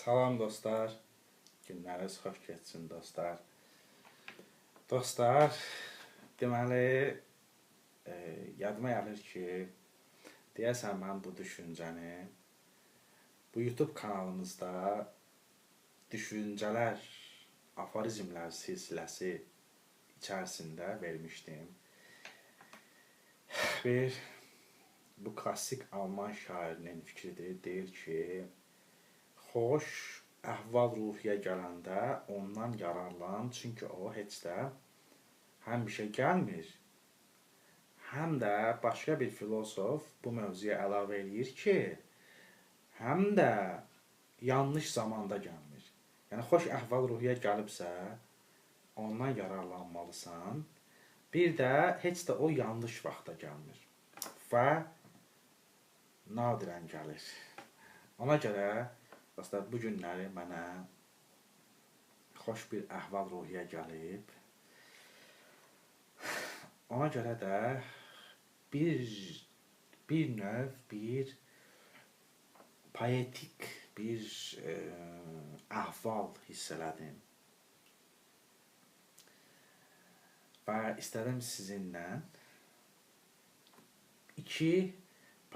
Salam dostlar, günləriniz xoş keçsin dostlar. Dostlar, deməli, yadıma gəlir ki, deyəsən mən bu düşüncəni bu YouTube kanalımızda düşüncələr, aforizmlər silsiləsi içərisində vermişdim. Bu klassik Alman şairinin fikridir, deyir ki, xoş əhval-ruhiyyə gələndə ondan yararlan, çünki o heç də həmişə gəlmir. Həm də başqa bir filosof bu mövzuya əlavə eləyir ki, həm də yanlış zamanda gəlmir. Yəni, xoş əhval-ruhiyyə gəlibsə, ondan yararlanmalısan. Bir də heç də o yanlış vaxtda gəlmir və nadirən gəlir. Ona görə dostlar, bu günləri mənə xoş bir əhval-ruhiyyə gəlib. Ona görə də bir növ, bir poetik bir əhval hiss elədim. Və istədim sizinlə iki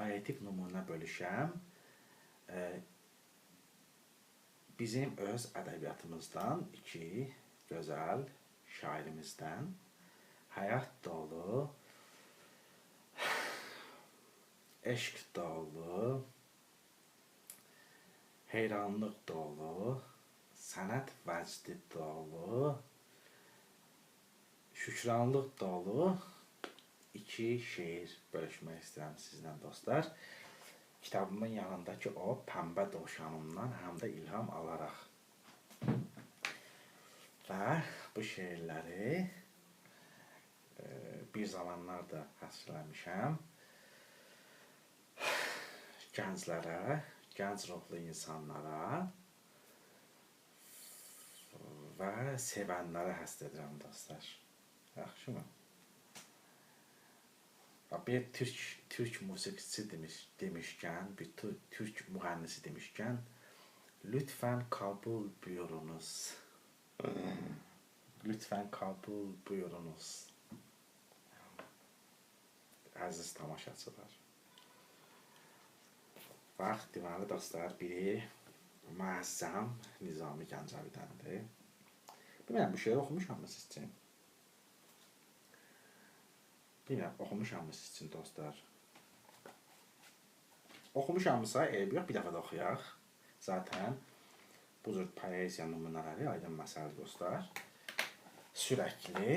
poetik nümunə bölüşəm. Bizim öz ədəbiyyatımızdan iki gözəl şairimizdən həyat dolu, eşq dolu, heyranlıq dolu, sənət vəcdi dolu, şükranlıq dolu iki şeir bölüşmək istəyirəm sizlə dostlar. Kitabımın yanındakı o pəmbə dovşanımdan həm də ilham alaraq. Və bu şeirləri bir zamanlar da həsrləmişəm. Gənclərə, gənc ruhlu insanlara və sevənlərə həsr edirəm dostlar. Yaxşımı? Bir Türk musiqisi demişkən, bir Türk müğənnisi demişkən, lütfən qəbul buyurunuz. Lütfən qəbul buyurunuz. Əziz tamaşaçılar. Bax, deməli dostlar, biri müəzzəm Nizami Gəncəvidəndir. Bilmirəm, bu şeiri oxumuşam mı siz üçün? Bilmirəm, oxumuşam mı siz üçün dostlar? Oxumuşamsa, eyb yox, bir dəfə də oxuyaq. Zaten bu cür poeziya nümunələri aydın məsələdir dostlar. Sürəkli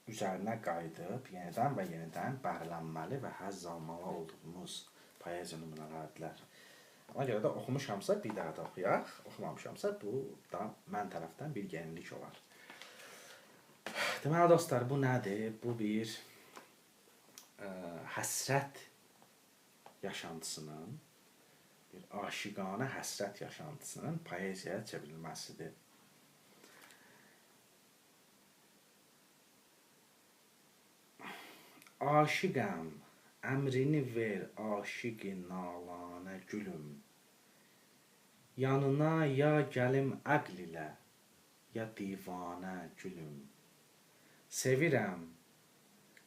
üzərinə qayıdıb, yenidən və yenidən bəhrələnməli və həzz almalı olduğumuz poeziya nümunələrdirlər. Ona görə də oxumuşamsa, bir daha da oxuyaq. Oxumamışamsa, bu da mən tərəfdən bir yenilik olar. Deməli dostlar, bu nədir? Bu bir həsrət yaşantısının, bir aşiqanə həsrət yaşantısının poeziyaya çevrilməsidir. Aşiqəm, əmrini ver aşiqi nalanə gülüm. Yanına ya gəlim əql ilə, ya divanə gülüm. Sevirəm,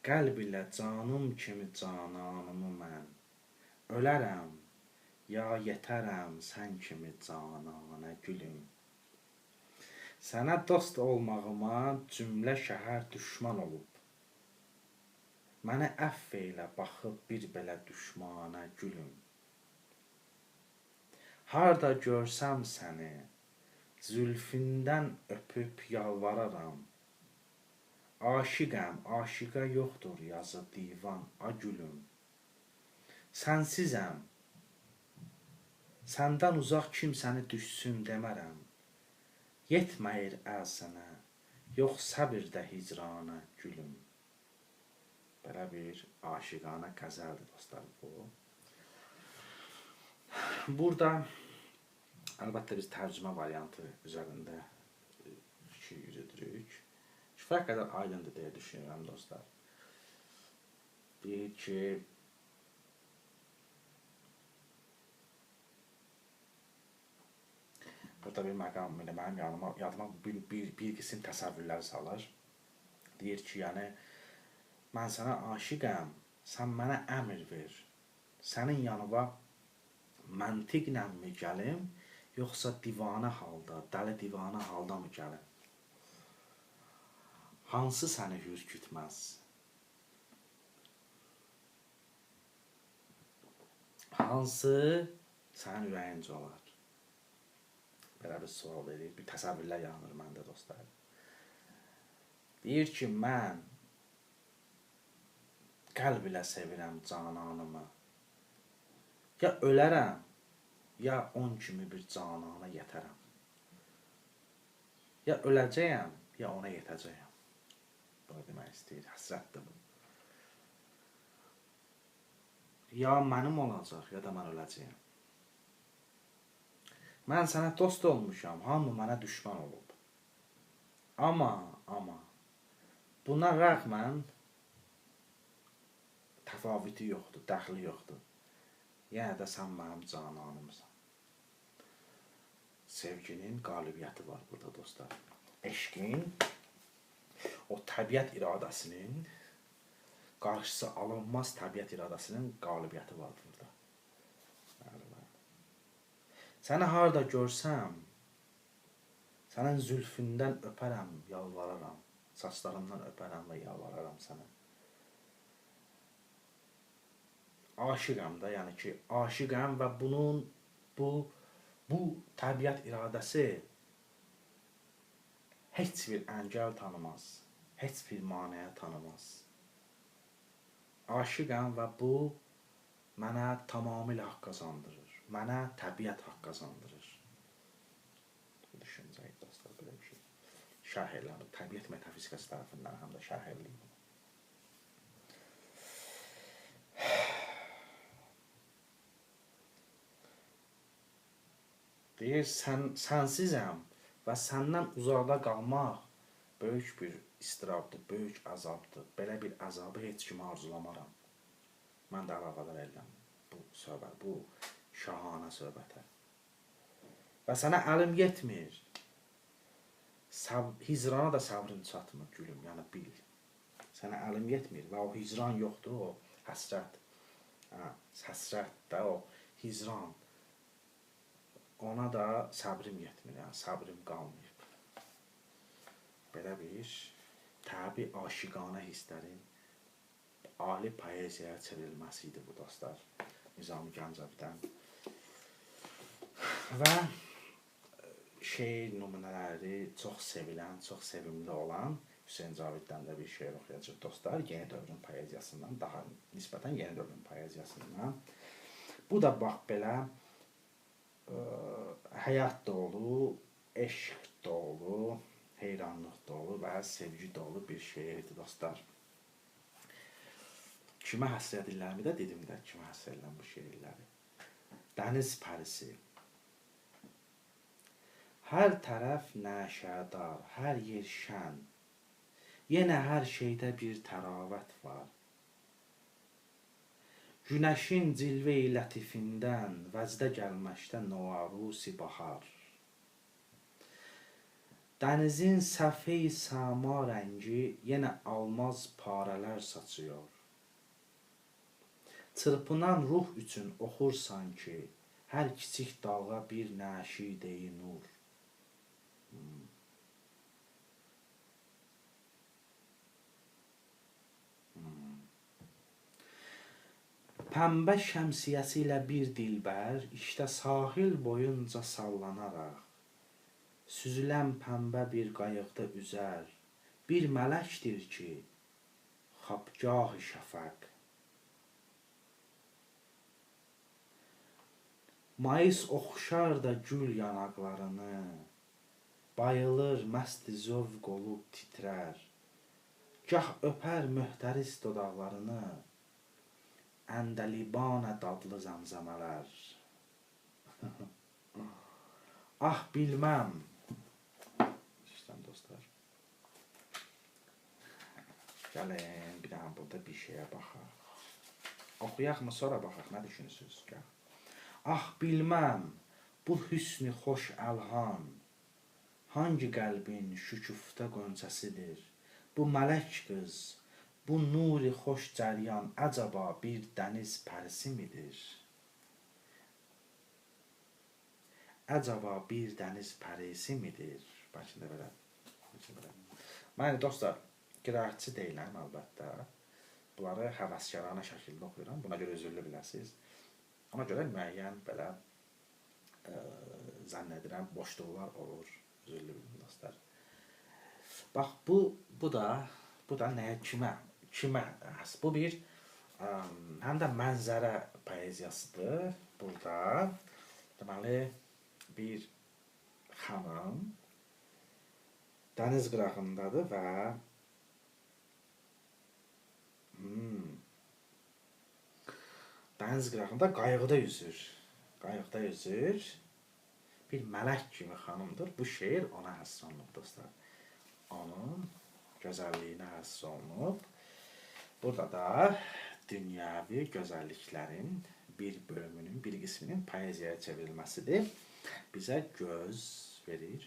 qəlb ilə canım kimi cananımı mən. Ölərəm, ya yetərəm sən kimi cananə gülüm. Sənə dost olmağıma cümlə şəhər düşman olub. Mənə əfv eylə baxıb bir belə düşmanə gülüm. Harda görsəm səni, zülfündən öpüb yalvararam. Aşiqəm, aşiqə yoxdur yazı divan, a gülüm. Sənsizəm, səndən uzaq kimsəni düşsün demərəm. Yetməyir əl sənə, yox səbirdə hicranə gülüm. Belə bir aşiqanə qəzəldir dostlar bu. Burada əlbəttə biz tərcümə variantı üzərində fikir yürüdürük. Kifayət qədər aydındır deyə düşünürəm dostlar. Deyir ki, burada bir məqam ilə mənim yadıma bir qisim təsəvvürlər salır. Deyir ki, yəni mən sənə aşiqəm, sən mənə əmr ver. Sənin yanına məntiqlə mi gəlim, yoxsa divanə halda, dəli divanə halda mı gəlim? Hansı səni ürkütməz? Hansı sənin ürəyincə olar? Belə bir sual verir, bir təsəvvürlər yanır məndə dostlar. Deyir ki, mən qəlb ilə sevirəm cananımı. Ya ölərəm, ya 10 kimi bir canana yetərəm. Ya öləcəyəm, ya ona yetəcəyəm. Bunu demək istəyir, həsrətdir bu. Ya mənim olacaq, ya da mən öləcəyəm. Mən sənə dost olmuşam, hamı mənə düşman olub. Amma buna rəğmən təfavütü yoxdur, dəxli yoxdur. Yəni də sən mənim cananımsan. Sevginin qalibiyyəti var burada dostlar. Eşqin, o təbiət iradəsinin, qarşısı alınmaz təbiət iradəsinin qalibiyyəti var burada. Səni harada görsəm, sənin zülfündən öpərəm, yalvararam. Saçlarından öpərəm və yalvararam sənə. Aşiqəm da, yəni ki, aşiqəm və bunun, bu təbiət iradəsi heç bir əngəl tanımaz, heç bir maneə tanımaz. Aşiqəm və bu mənə tamamilə haqq qazandırır, mənə təbiət haqq qazandırır. Bu düşüncəyi dostlar, belə bir şey. Şərh eləm, təbiət metafizikası tərəfindən həm də şərh eləyim. Deyir, sənsizəm və səndən uzaqda qalmaq böyük bir istirabdır, böyük əzabdır. Belə bir əzabı heç kimə arzulamaram. Mən də əlavədar edirəm bu söhbət, bu şahanə söhbətə. Və sənə əlim yetmir. Hicrana da səbrin çatmır gülüm, yəni bil. Sənə əlim yetmir və o hicran yoxdur, o həsrət. Həsrət də o hicran. Ona da səbrim yetmir, yəni səbrim qalmayıb. Belə bir təbii aşiqanə hisslərin ali poeziyaya çevrilməsi idi bu dostlar, Nizami Gəncəvidən. Və şeir nümunələri çox sevilən, çox sevimli olan Hüseyn Caviddən də bir şeir oxuyacaq dostlar, yeni dövrün poeziyasından, daha nisbətən yeni dövrün poeziyasından. Bu da bax belə həyat dolu, eşq dolu, heyranlıq dolu və sevgi dolu bir şeirdir dostlar. Kimə həsr edirlərmi də dedim də, kimə həsr edirəm bu şeirləri. Dəniz pərisi. Hər tərəf nəşədar, hər yer şən, yenə hər şeydə bir təravət var. Günəşin cilve-i lətifindən vəcdə gəlməkdə noarusi bahar. Dənizin səfeh-i səma rəngi yenə almaz parələr saçıyor. Çırpınan ruh üçün oxursan ki, hər kiçik dalğa bir nəşidə-i nur. Pəmbə şəmsiyyəsi ilə bir dilbər, işdə sahil boyunca sallanaraq, süzülən pəmbə bir qayıqda üzər, bir mələkdir ki, xabgah-ı şəfəq. Mayıs oxşar da gül yanaqlarını, bayılır məst-i zövq olub titrər, gah öpər möhtəris dodaqlarını, əndəlibanə dadlı zəmzəmələr. Ah bilməm. İşte dostlar. Gəlin bir dənə burada bir şeyə baxaq. Oxuyaq mı sonra baxaq, nə düşünürsünüz? Ah bilməm, bu Bu hüsnü xoş əlhan hangi qəlbin şükufta qonçasıdır? Bu mələk qız, bu nuri xoş cəryan əcəba bir dəniz pərisi midir? Əcəba bir dəniz pərisi midir? Bəlkə də belə. Mən dostlar, qiraətçi deyiləm əlbəttə. Bunları həvəskarana şəkildə oxuyuram. Buna görə üzürlü biləsiniz. Ona görə müəyyən belə zənn edirəm boşluqlar olur. Üzürlü bilin dostlar. Bax bu da nəyə kimə həs? Bu bir həm də mənzərə poeziyasıdır. Burada deməli bir xanım dəniz qırağındadır və dəniz qırağında qayıqda üzür. Qayıqda üzür. Bir mələk kimi xanımdır. Bu şeir ona həsr olunub dostlar. Onun gözəlliyinə həsr olunub. Burada da dünyəvi gözəlliklərin bir bölümünün, bir qisminin poeziyaya çevrilməsidir. Bizə göz verir.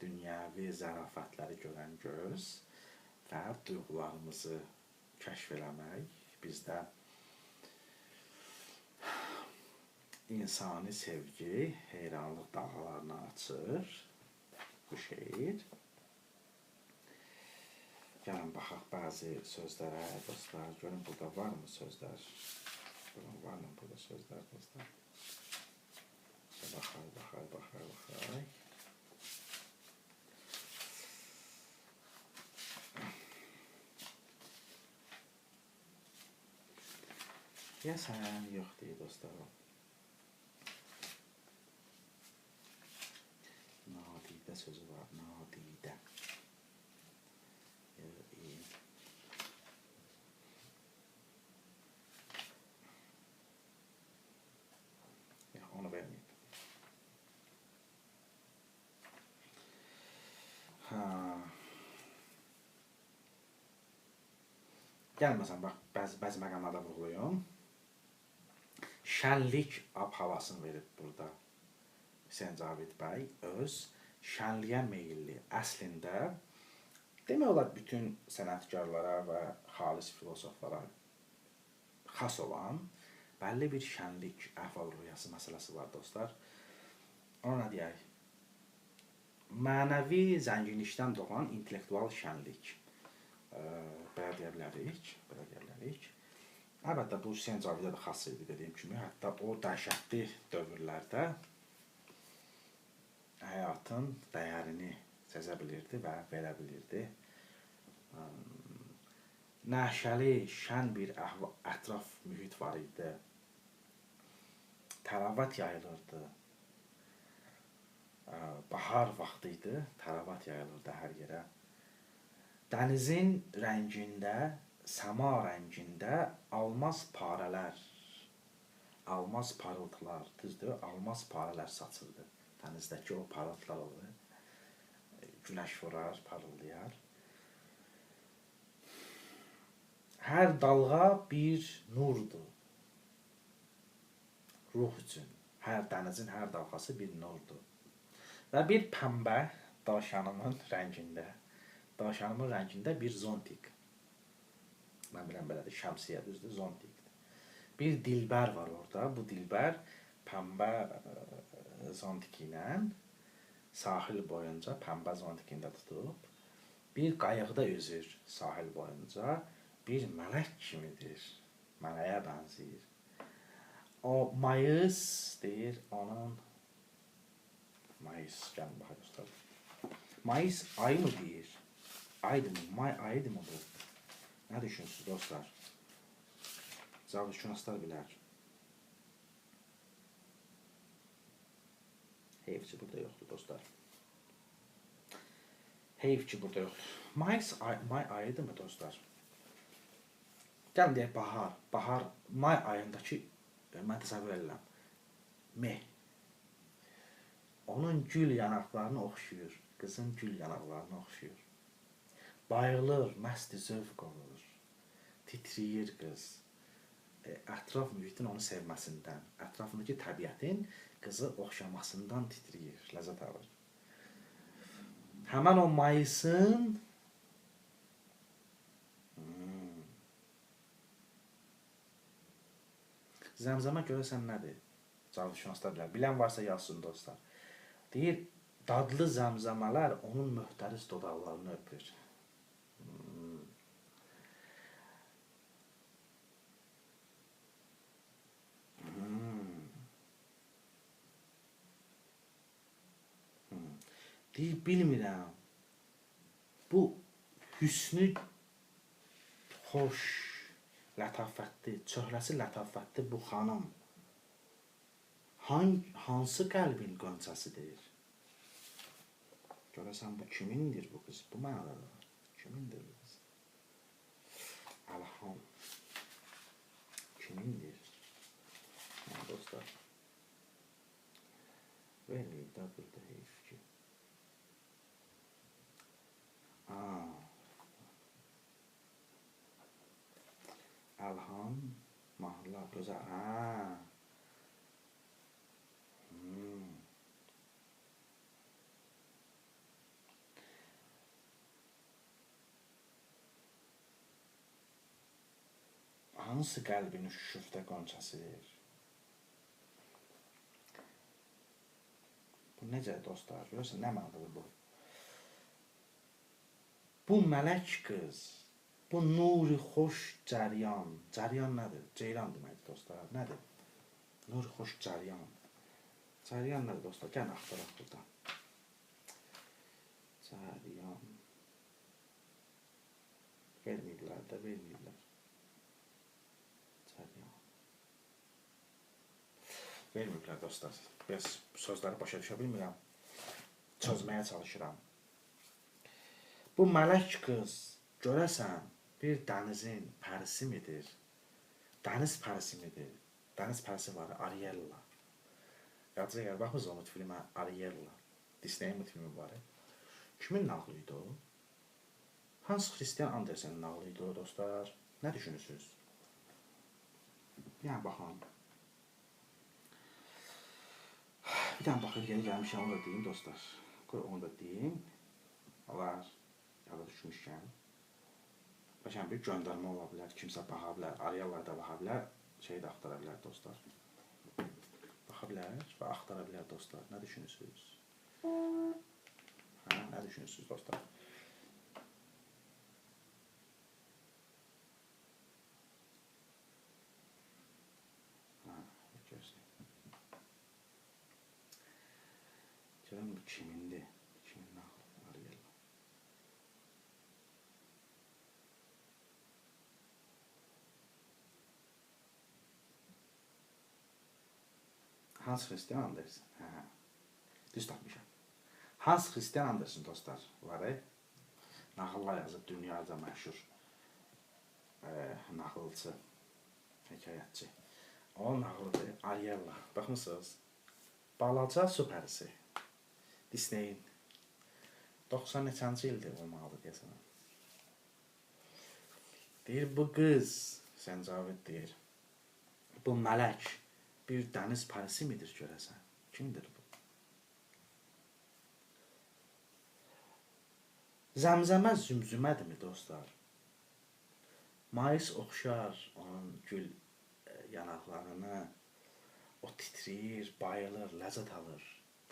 Dünyəvi zərafətləri görən göz və duyğularımızı kəşf eləmək bizdə insani sevgi, heyranlıq dalğalarını açır bu şeir. Gəlin baxaq bəzi sözlərə dostlar. Görün burada varmı sözlər? Varmı burada sözlər dostlar? Baxay. Deyəsən yox deyil dostlar. Nadidə sözü var. Nadidə. Yox, onu verməyib. Gəlməsən, bax, bəzi məqamlarda vurğuluyum. Şənlik ab-havasını verib burada Hüseyn Cavid bəy öz şənliyə meyilli. Əslində demək olar bütün sənətkarlara və xalis filosoflara xas olan bəlli bir şənlik, əhval-ruhiyyəsi məsələsi var dostlar. Ona nə deyək? Mənəvi zənginlikdən doğan intellektual şənlik. Belə deyə bilərik. Əlbəttə, bu Hüseyn Cavidə də xas idi dediyim kimi. Hətta o dəhşətli dövrlərdə həyatın dəyərini sezə bilirdi və verə bilirdi. Nəşəli, şən bir ətraf mühit var idi. Təravət yayılırdı. Bahar vaxtı idi, təravət yayılırdı hər yerə. Dənizin rəngində, səma rəngində almaz parələr, almaz parıltılar, düzdür, almaz parələr saçırdı. Dənizdəki o parıltılar olur. Günəş vurar, parıldayar. Hər dalğa bir nurdur. Ruh üçün. Hər dənizin hər dalğası bir nurdur. Və bir pəmbə daşanımın rəngində bir zontik. Mən biləm belədir, şəmsiyə düzdür, zontikdir. Bir dilbər var orada. Bu dilbər pəmbə zontiki ilə sahil boyunca pəmbə zontikində tutub bir qayıqda üzür sahil boyunca. Bir mələk kimidir. Mələyə bənzəyir. O mayıs deyir onun mayıs, gəlin baxaq dostlar. Mayıs ayı mı deyir? Aydı mı? May ayıdı mı bu? Nə düşünürsünüz dostlar? Cavabşünaslar bilər. Heyf ki burada yoxdur dostlar. Heyf ki burada yoxdur. May ayıdır mı dostlar? Gəlin deyək bahar. Bahar, may ayındakı mən təsəvvür edirəm. Meh. Onun gül yanaqlarını oxşuyur. Qızın gül yanaqlarını oxşuyur. Bayılır, məsti zövq olur. Titriyir qız. ətraf mühitin onu sevməsindən, ətrafındakı təbiətin qızı oxşamasından titrəyir, ləzzət alır. Həmən o mayısın Zəmzəmə görəsən nədir? Coğrafiyaşünaslar bilər. Bilən varsa yazsın dostlar. Deyir, dadlı zəmzəmələr onun möhtəris dodaqlarını öpür. Deyir, bilmirəm. Bu hüsnü xoş, lətafətli, çöhrəsi lətafətli bu xanım hansı qəlbin qönçəsidir? Görəsən bu kimindir bu qız? Bu mənada kimindir bu qız? Əlham kimindir? Dostlar, verməyib də burada heyf ki. Əlham, mahnılar, gözəl. Hansı qəlbin şüfdə qonçasıdır? Bu necə dostlar? Görürsən, nə mənadadır bu? Bu mələk qız, bu nuri xoş cəryan. Cəryan nədir? Ceyran deməkdir dostlar. Nədir? Nuri xoş cəryan. Cəryan nədir dostlar? Gəlin axtaraq buradan. Cəryan. Verməyiblər də, verməyiblər. Verməyiblər dostlar. Biraz sözləri başa düşə bilmirəm. Çözməyə çalışıram. Bu mələk qız görəsən bir dənizin pərisi midir? Dəniz pərisi midir? Dəniz pərisi var, Ariella. Yadınıza gəlir, baxmısınız o multfilmə Ariella. Disney multfilmi var. Kimin nağlıydı o? Hans Christian Andersen'in nağlıydı o dostlar. Nə düşünürsünüz? Yəni baxın. Bir dənə baxır, yeni gəlmişəm, onu da deyim dostlar. Onu da deyim. Olar, yada düşmüşkən. Başən bir göndərmə ola bilər, kimsə baxa bilər, Ariyalar da baxa bilər, şey də axtara bilər dostlar. Baxa bilər və axtara bilər dostlar. Nə düşünürsünüz? Nə düşünürsünüz dostlar? Görəm bu kimindir? Kimin nağlı? Ariella. Hans Christian Andersen. Düz tapmışam. Hans Christian Andersen dostlar var. Nağıllar yazıb dünyaca məşhur nağılçı, hekayətçi. O nağılıdır Ariella. Baxmısınız? Balaca su pərisi. Disney'in 90 neçənci ildir olmalıdır deyəsən. Deyir, bu qız, Səncavit deyir, bu mələk bir dəniz pərisi midir görəsən? Kimdir bu? Zəmzəmə zümzümədirmi dostlar? Mayıs oxşar onun gül yanaqlarını, o titriyir, bayılır, ləzzət alır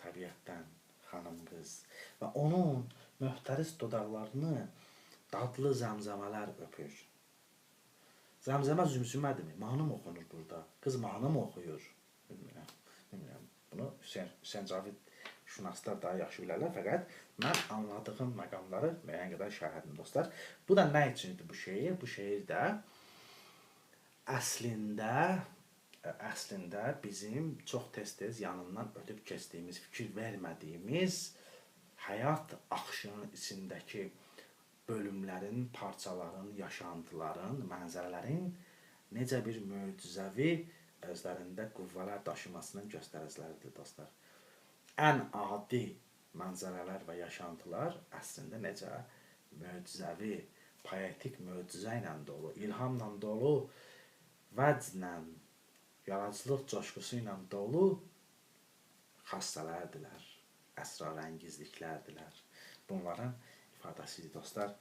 təbiətdən xanım qız və onun möhtəris dodaqlarını dadlı zəmzəmələr öpür. Zəmzəmə zümzümədirmi? Mahnı mı oxunur burada? Qız mahnı mı oxuyur? Bilmirəm. Bunu Səncavit şünaslar daha yaxşı bilərlər, fəqət mən anladığım məqamları müəyyən qədər şərh edim dostlar. Bu da nə üçündür bu şeir? Bu şeir də əslində bizim çox tez-tez yanından ötüb keçdiyimiz, fikir vermədiyimiz həyat axışının içindəki bölümlərin, parçaların, yaşantıların, mənzərələrin necə bir möcüzəvi özlərində qüvvələr daşımasının göstəriciləridir dostlar. Ən adi mənzərələr və yaşantılar əslində necə möcüzəvi, poetik möcüzə ilə dolu, ilhamla dolu vəcnlə, yaradıcılıq coşqusu ilə dolu xassələrdirlər, əsrarengizdiklərdirlər. Bunların ifadəsidir dostlar.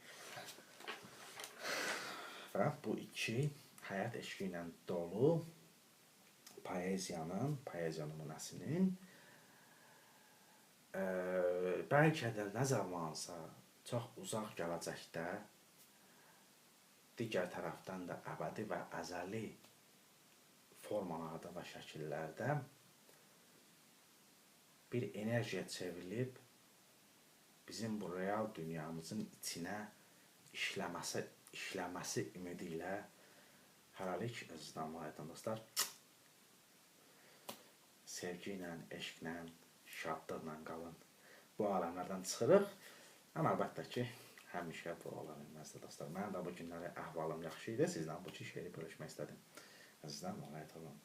Və bu iki həyat eşqi ilə dolu poeziya nümunəsinin bəlkə də nə zamansa çox uzaq gələcəkdə digər tərəfdən də əbədi və əzəli formalarda və şəkillərdə bir enerjiya çevrilib bizim bu real dünyamızın içinə işləməsi ümidi ilə hələlik özünüzdən aydın dostlar. Sevgi ilə, eşqlə, şadlıqla qalın. Bu aləmlərdən çıxırıq. Amma əlbəttə ki, həmişə bu ola bilməzdir dostlar. Mənim də bu günləri əhvalım yaxşı idi. Sizlə bu iki şeiri bölüşmək istədim. Əzizdən alayət olun.